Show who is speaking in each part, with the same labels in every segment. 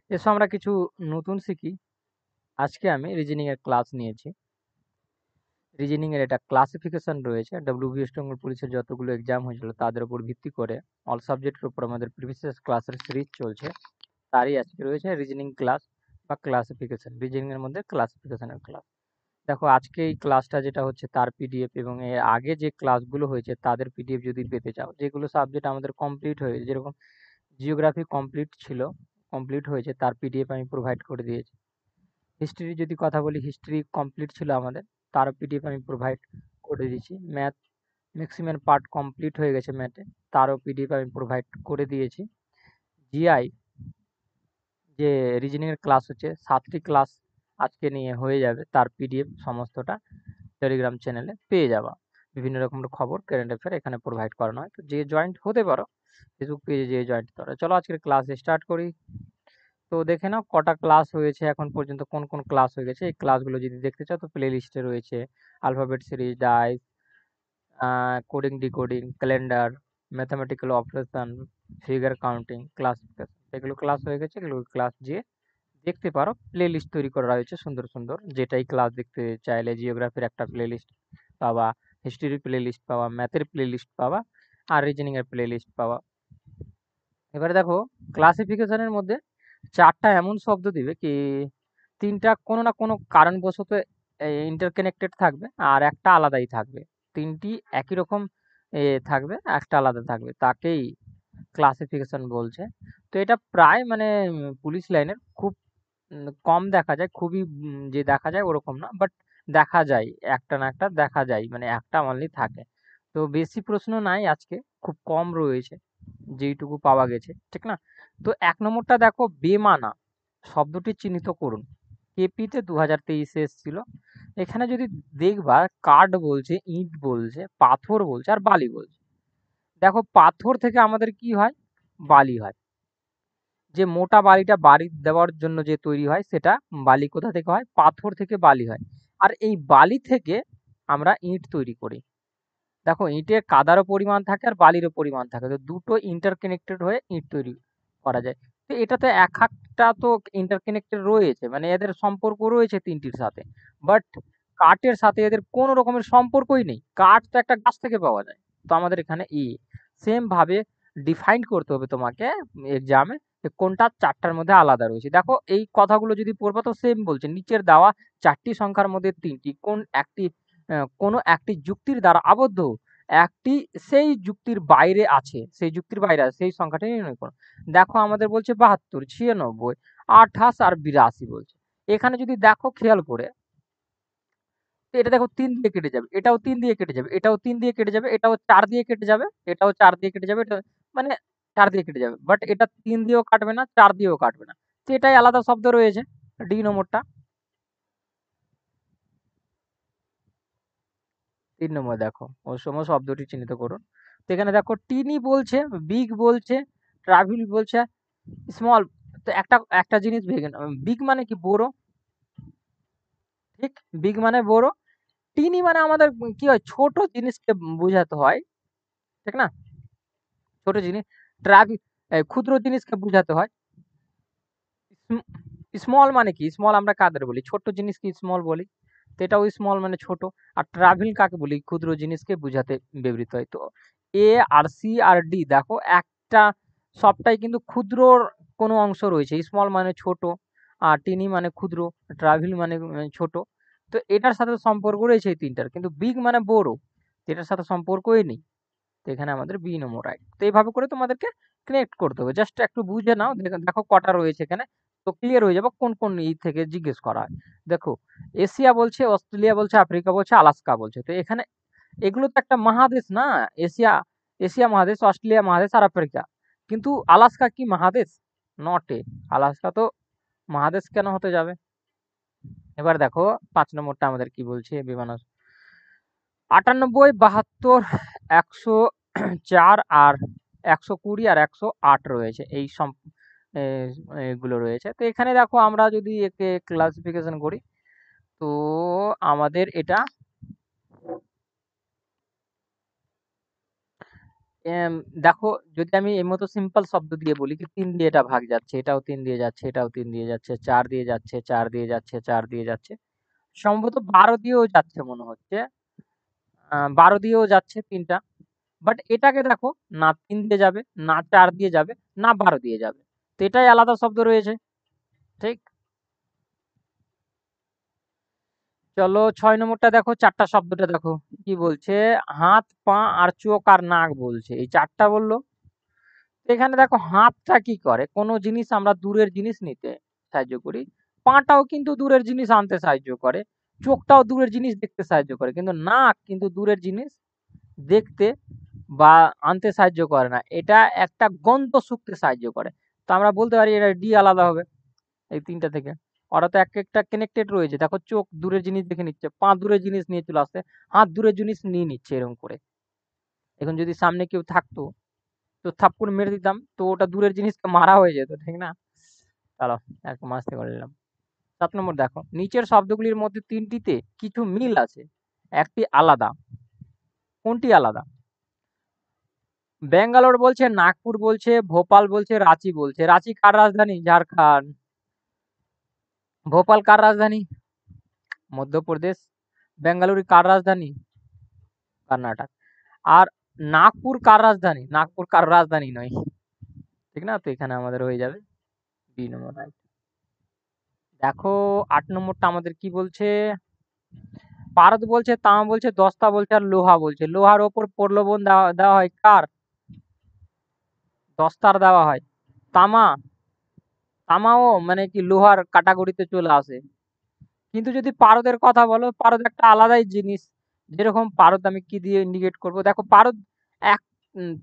Speaker 1: এসো আমরা কিছু নতুন শিখি। আজকে আমি রিজনিং এর ক্লাস নিয়েছি। রিজনিং এর একটা ক্লাসিফিকেশন রয়েছে। ওয়েস্ট বেঙ্গল পুলিশের যতগুলো এক্সাম হয়েছিল তাদের উপর ভিত্তি করে অল সাবজেক্টের উপর আমাদের প্রিভিয়াস ক্লাসের সিরিজ চলছে। তারই আজকে রয়েছে রিজনিং ক্লাস বা ক্লাসিফিকেশন। রিজনিং এর মধ্যে ক্লাসিফিকেশনের ক্লাস। দেখো আজকে এই ক্লাসটা যেটা হচ্ছে তার পিডিএফ এবং এর আগে যে ক্লাসগুলো হয়েছে তাদের পিডিএফ যদি পেতে চাও, যেগুলো সাবজেক্ট আমাদের কমপ্লিট হয়েছে, যেরকম জিওগ্রাফি কমপ্লিট হয়েছে তার পিডিএফ আমি প্রোভাইড করে দিয়েছি। হিস্ট্রি যদি কথা বলি, হিস্ট্রি কমপ্লিট ছিল আমাদের, তারও পিডিএফ আমি প্রোভাইড করে দিয়েছি। ম্যাথ ম্যাক্সিমাম পার্ট কমপ্লিট হয়ে গেছে ম্যাথে, তারও পিডিএফ আমি প্রোভাইড করে দিয়েছি। জিআই যে রিজনিংয়ের ক্লাস হচ্ছে 7টি ক্লাস আজকে নিয়ে হয়ে যাবে, তার পিডিএফ সমস্তটা টেলিগ্রাম চ্যানেলে পেয়ে যাবা। বিভিন্ন রকমের খবর কারেন্ট অ্যাফেয়ার এখানে প্রোভাইড করানো হয়, তো যে জয়েন্ট হতে পারো ফেসবুক পেজে যে জয়েন্ট করো। চলো আজকের ক্লাস স্টার্ট করি। তো দেখে নাও কটা ক্লাস হয়েছে এখন পর্যন্ত, কোন কোন ক্লাস হয়ে গেছে। এই ক্লাসগুলো যদি দেখতে চাও তো প্লে লিস্টে রয়েছে। Alphabet series, dice, coding decoding, calendar, mathematical operation, figure counting, classification, এগুলো ক্লাস হয়ে গেছে। এগুলো ক্লাস যে দেখতে পারো, প্লে লিস্ট তৈরি করা রয়েছে সুন্দর সুন্দর। যেটাই ক্লাস দেখতে চাইলে জিওগ্রাফির একটা প্লে লিস্ট পাবা, হিস্ট্রির প্লে লিস্ট পাবা, ম্যাথের প্লে লিস্ট পাবা, আর রিজনিং এর প্লে লিস্ট পাবা। এবারে দেখো ক্লাসিফিকেশনের মধ্যে 4টা এমন শব্দ দিবে কি 3টা কোনো না কোনো কারণবশত ইন্টারকানেক্টেড থাকবে আর একটা আলাদাই থাকবে। 3টি একই রকম থাকবে, একটা আলাদা থাকবে, তাকেই ক্লাসিফিকেশন বলছে। তো এটা প্রায় মানে পুলিশ লাইনের খুব কম দেখা যায়, খুবই যে দেখা যায় ওরকম না, বাট দেখা যায়, একটা না একটা দেখা যায়, মানে একটা অনলি থাকে। তো বেশি প্রশ্ন নাই আজকে, খুব কম রয়েছে যেইটুকু পাওয়া গেছে, ঠিক না? তো 1 নম্বরটা দেখো, বেমানা শব্দটি চিহ্নিত করুন। কেপিতে 2023 এসেছিল। এখানে যদি দেখবা কাঠ বলছে, ইট বলছে, পাথর বলছে আর বালি বলছে। দেখো পাথর থেকে আমাদের কি হয়? বালি হয়। যে মোটা বালিটা বাড়ি দেওয়ার জন্য যে তৈরি হয় সেটা বালি কোথা থেকে হয়? পাথর থেকে বালি হয়। আর এই বালি থেকে আমরা ইট তৈরি করি। দেখো ইটের কাদারও পরিমাণ থাকে আর বালিরও পরিমাণ থাকে, তো দুটো ইন্টারকানেক্টেড হয়ে ইট তৈরি করা যায়। তো এটাতে এক একটা তো ইন্টারকানেক্টেড রয়েছে, মানে এদের সম্পর্ক রয়েছে 3টির সাথে, বাট কাঠের সাথে এদের কোনো রকমের সম্পর্কই নেই। কাঠ তো একটা গাছ থেকে পাওয়া যায়। তো আমাদের এখানে সেম ভাবে ডিফাইন করতে হবে তোমাকে এক্সামে, কোনটা 4টার মধ্যে আলাদা রয়েছে। দেখো এই কথাগুলো যদি পড়বা তো সেম বলছে, নিচের দেওয়া 4টি সংখ্যার মধ্যে 3টি কোনো একটি যুক্তির দ্বারা আবদ্ধ, একটি সেই যুক্তির বাইরে আছে, সেই যুক্তির বাইরে আছে, সেই সংখ্যাটি নির্ণয় করো। দেখো আমাদের বলছে 72, 96, 28 আর 82 বলছে। এখানে যদি দেখো খেয়াল করে, তো এটা দেখো 3 দিয়ে কেটে যাবে, এটাও 3 দিয়ে কেটে যাবে, এটাও 3 দিয়ে কেটে যাবে, এটাও 4 দিয়ে কেটে যাবে, এটাও 4 দিয়ে কেটে যাবে, এটা মানে 4 দিয়ে কেটে যাবে, বাট এটা 3 দিয়েও কাটবে না, 4 দিয়েও কাটবে না। তো এটাই আলাদা শব্দ রয়েছে। ডি নম্বরটা, 3 নম্বর দেখো ওর সময় শব্দটি চিহ্নিত করুন। তো এখানে দেখো টিনি বলছে, বিগ বলছে, ট্রাভেল বলছে, স্মল। তো একটা একটা জিনিস ভেবে নাও, বিগ মানে কি? বড়, ঠিক? বিগ মানে বড়। টিনি মানে আমাদের কি হয়? ছোট জিনিসকে বোঝাতে হয়, ঠিক না? ছোট জিনিস। ট্রাভি ক্ষুদ্র জিনিসকে বোঝাতে হয়। স্মল মানে কি? স্মল আমরা কাদের বলি? ছোট জিনিসকে স্মল বলি। তো এটাও স্মল মানে ছোট। আর ট্রাভেল কাকে বলি? ক্ষুদ্র জিনিসকে বোঝাতে ব্যবহৃত হয়। তো এ আর সি আর ডি দেখো একটা সবটাই কিন্তু ক্ষুদ্রর কোনো অংশ রয়েছে। স্মল মানে ছোট, আর টিনি মানে ক্ষুদ্র, ট্রাভেল মানে ছোট। তো এটার সাথে সম্পর্ক রয়েছে এই 3টার, কিন্তু বিগ মানে বড়, এটার সাথে সম্পর্কই নেই। তো এখানে আমাদের বি নম্বর রাইট। তো এইভাবে করে তোমাদেরকে কানেক্ট করতে হবে। জাস্ট একটু বুঝে নাও, দেখো কটা রয়েছে এখানে, তো ক্লিয়ার হয়ে যাবে কোন কোন থেকে জিজ্ঞেস করা হয়। দেখো এশিয়া বলছে, অস্ট্রেলিয়া বলছে, আফ্রিকা বলছে, আলাস্কা বলছে। তো এখানে এগুলো তো একটা মহাদেশ না? এশিয়া এশিয়া মহাদেশ, অস্ট্রেলিয়া মহাদেশ আর আফ্রিকা। কিন্তু আলাস্কা কি মহাদেশ? Not a. আলাস্কা তো মহাদেশ কেন হতে যাবে? এবার দেখো 5 নম্বরটা আমাদের কি বলছে, বিমান 98, 72, 104 আর 120 আর 108 রয়েছে। এই এগুলো রয়েছে। তো এখানে দেখো আমরা যদি একে ক্লাসিফিকেশন করি, তো আমাদের এটা এম, দেখো, যদি আমি এই মতো সিম্পল শব্দ দিয়ে বলি কি 3 দিয়ে এটা ভাগ যাচ্ছে, এটাও 3 দিয়ে যাচ্ছে, এটাও 3 দিয়ে যাচ্ছে, 4 দিয়ে যাচ্ছে, 4 দিয়ে যাচ্ছে, 4 দিয়ে যাচ্ছে, সম্ভবত 12 দিয়েও যাচ্ছে মনে হচ্ছে। 12 দিয়েও যাচ্ছে 3টা। বাট এটাকে দেখো, না 3 দিয়ে যাবে, না 4 দিয়ে যাবে, না 12 দিয়ে যাবে। তো এটাই আলাদা শব্দ রয়েছে, ঠিক? চলো 6 নম্বরটা দেখো, 4টা শব্দটা দেখো কি বলছে। হাত, পা আর চোখ আর নাক বলছে, এই 4টা বললো। এখানে দেখো হাতটা কি করে, কোনো জিনিস আমরা দূরের জিনিস নিতে সাহায্য করি, পাটাও কিন্তু দূরের জিনিস আনতে সাহায্য করে, চোখটাও দূরের জিনিস দেখতে সাহায্য করে, কিন্তু নাক কিন্তু দূরের জিনিস দেখতে বা আনতে সাহায্য করে না, এটা একটা গন্ধ শুঁকতে সাহায্য করে। তো আমরা বলতে পারি এটা ডি আলাদা হবে এই 3টা থেকে। ওরা তো এক একটা কানেক্টেড রয়েছে, দেখো চোখ দূরের জিনিস দেখে নিচ্ছে, পা দূরের জিনিস নিয়ে চলে আসছে, হাত দূরের জিনিস নিয়ে নিচ্ছে এরকম করে। এখন যদি সামনে কেউ থাকতো তো থাপ্পড় মেরে দিতাম, তো ওটা দূরের জিনিসকে মারা হয়ে যেত, ঠিক না? চলো, একটু মাস্তি করে নিলাম। 7 নম্বর দেখো, নিচের শব্দগুলির মধ্যে 3টিতে কিছু মিল আছে, একটি আলাদা, কোনটি আলাদা? ব্যাঙ্গালোর বলছে, নাগপুর বলছে, ভোপাল বলছে, রাঁচি বলছে। রাঁচি কার রাজধানী? ঝাড়খণ্ড। ভোপাল কার রাজধানী? মধ্যপ্রদেশ। বেঙ্গালুরু কার রাজধানী? কর্ণাটক। আর নাগপুর কার রাজধানী? নাগপুর কার রাজধানী নয়, ঠিক না? তো এখানে আমাদের হয়ে যাবে বি নম্বর রাইট। দেখো 8 নম্বরটা আমাদের কি বলছে। পারদ বলছে, তামা বলছে, দস্তা বলছে আর লোহা বলছে। লোহার ওপর প্রলোভন দেওয়া দেওয়া হয় কার? দস্তার দেওয়া হয়। তামা, তামাও মানে কি লোহার ক্যাটাগরিতে চলে আসে। কিন্তু যদি পারদের কথা বলো, পারদ একটা আলাদাই জিনিস। যেরকম পারদ আমি কি দিয়ে ইন্ডিকেট করব, দেখো পারদ এক উম,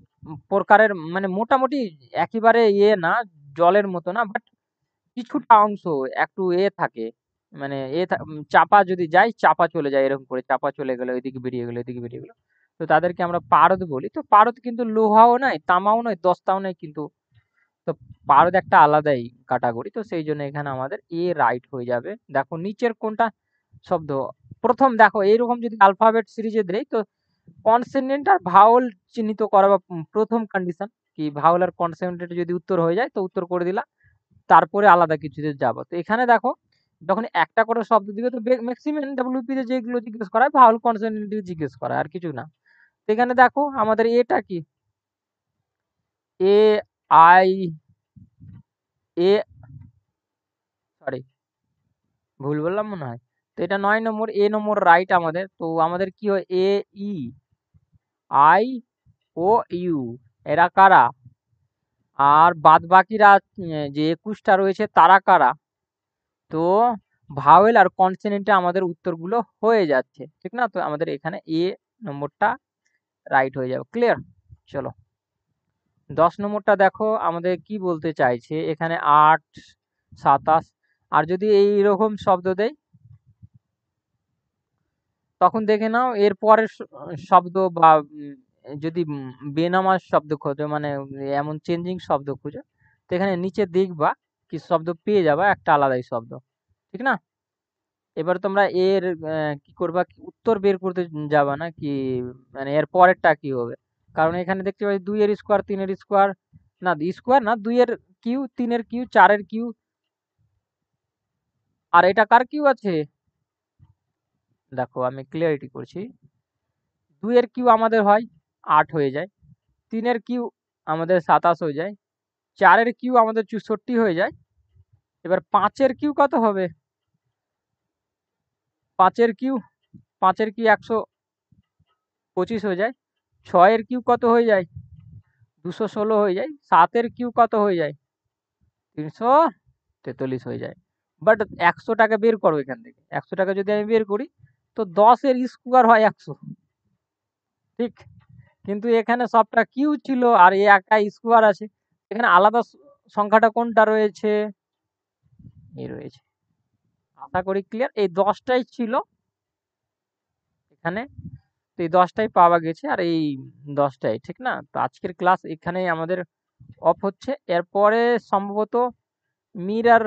Speaker 1: প্রকারের মানে মোটামুটি একেবারে না, জলের মতো না, বাট কিছুটা অংশ একটু থাকে, মানে চাপা যদি যায়, চাপা চলে যায় এরকম করে, চাপা চলে গেল, এদিকে বেরিয়ে গেল, এদিকে বেরিয়ে গেল। তো তাদেরকে আমরা পারদ বলি। তো পারদ কিন্তু লোহাও নয়, তামাও নয়, দস্তাও নয় কিন্তু। তো পারদ একটা আলাদাই ক্যাটাগরি, তো সেই জন্য এখানে আমাদের এ রাইট হয়ে যাবে। দেখো নিচের কোনটা শব্দ, প্রথম দেখো এইরকম যদি অ্যালফাবেট সিরিজে দেই, তো কনসোনেন্ট আর ভাওয়েল চিহ্নিত করা বা প্রথম কন্ডিশন কি, ভাওয়েল আর কনসোনেন্টের যদি উত্তর হয়ে যায় তো উত্তর করে দিলা, তারপরে আলাদা কিছুতে যাবো। তো এখানে দেখো যখন একটা করে শব্দ দিবে, তো ম্যাক্সিমাম ডব্লিউপি তে যেগুলো জিজ্ঞেস করা হয় ভাওয়েল কনসোনেন্ট জিজ্ঞেস করা হয়, আর কিছু না। তো এখানে দেখো আমাদের এটা কি, এ আই এ, সরি ভুল বললাম মনে হয়। তো এটা 9 নম্বর, এ নম্বর রাইট আমাদের। তো আমাদের কি হয়, এ ই আই ও ইউ, এরা কারা? আর বাদ বাকিরা যে 21টা রয়েছে তারা কারা? তো ভাওয়েল আর কনসোনেন্টে আমাদের উত্তরগুলো হয়ে যাচ্ছে, ঠিক না? তো আমাদের এখানে এ নম্বরটা রাইট হয়ে যাবে। ক্লিয়ার? চলো 10 নম্বরটা দেখো আমাদের কি বলতে চাইছে এখানে, 8, 27। আর যদি এইরকম শব্দ দেয়, তখন দেখে নাও এর পরের শব্দ বা যদি বেনামাজ শব্দ খোঁজো, মানে এমন চেঞ্জিং শব্দ খুঁজো, তো এখানে নিচে দেখবা কি শব্দ পেয়ে যাবা, একটা আলাদাই শব্দ, ঠিক না? এবার তোমরা এর কি করবা, উত্তর বের করতে যাবা না কি, মানে এর পরেরটা কি হবে। কারণ এখানে দেখতে পাচ্ছি 2 এর স্কোয়ার, 3 এর স্কোয়ার, না স্কোয়ার না, 2 এর কিউ, 3 এর কিউ, 4 এর কিউ, আর এটা কার কিউ আছে? দেখো আমি ক্লিয়ারিটি করছি, 2 এর কিউ আমাদের হয় 8 হয়ে যায়, 3 এর কিউ আমাদের 27 হয়ে যায়, 4 এর কিউ আমাদের 64 হয়ে যায়। এবার 5 এর কিউ কত হবে? 5 এর কিউ, 5 এর কিউ 125 হয়ে যায়। 6 এর কিউ কত হয়ে যায়? 216 হয়ে যায়। 7 এর কিউ কত হয়ে যায়? 343 হয়ে যায়। বাট 100 টাকা বের করো এখান থেকে, 100 টাকা যদি আমি বের করি, তো 10 এর স্কোয়ার হয় 100, ঠিক? কিন্তু এখানে সবটা কিউ ছিল আর এ একা স্কোয়ার আছে, এখানে আলাদা সংখ্যাটা কোনটা রয়েছে? এই রয়েছে। আশা করি ক্লিয়ার। এই 10টাই ছিল এখানে, তো এই 10টাই পাওয়া গেছে, আর এই 10টাই, ঠিক না? তো আজকের ক্লাস এখানেই আমাদের অফ হচ্ছে। এরপরে সম্ভবত মিরার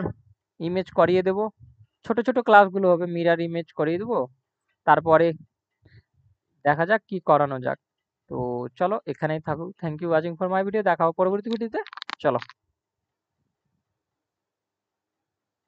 Speaker 1: ইমেজ করিয়ে দেব, ছোট ছোট ক্লাসগুলো হবে, মিরার ইমেজ করিয়ে দেবো, তারপরে দেখা যাক কি করানো যাক। তো চলো এখানেই থাকুক। Thank you watching for my video. দেখা হবে পরবর্তী ভিডিওতে। চলো।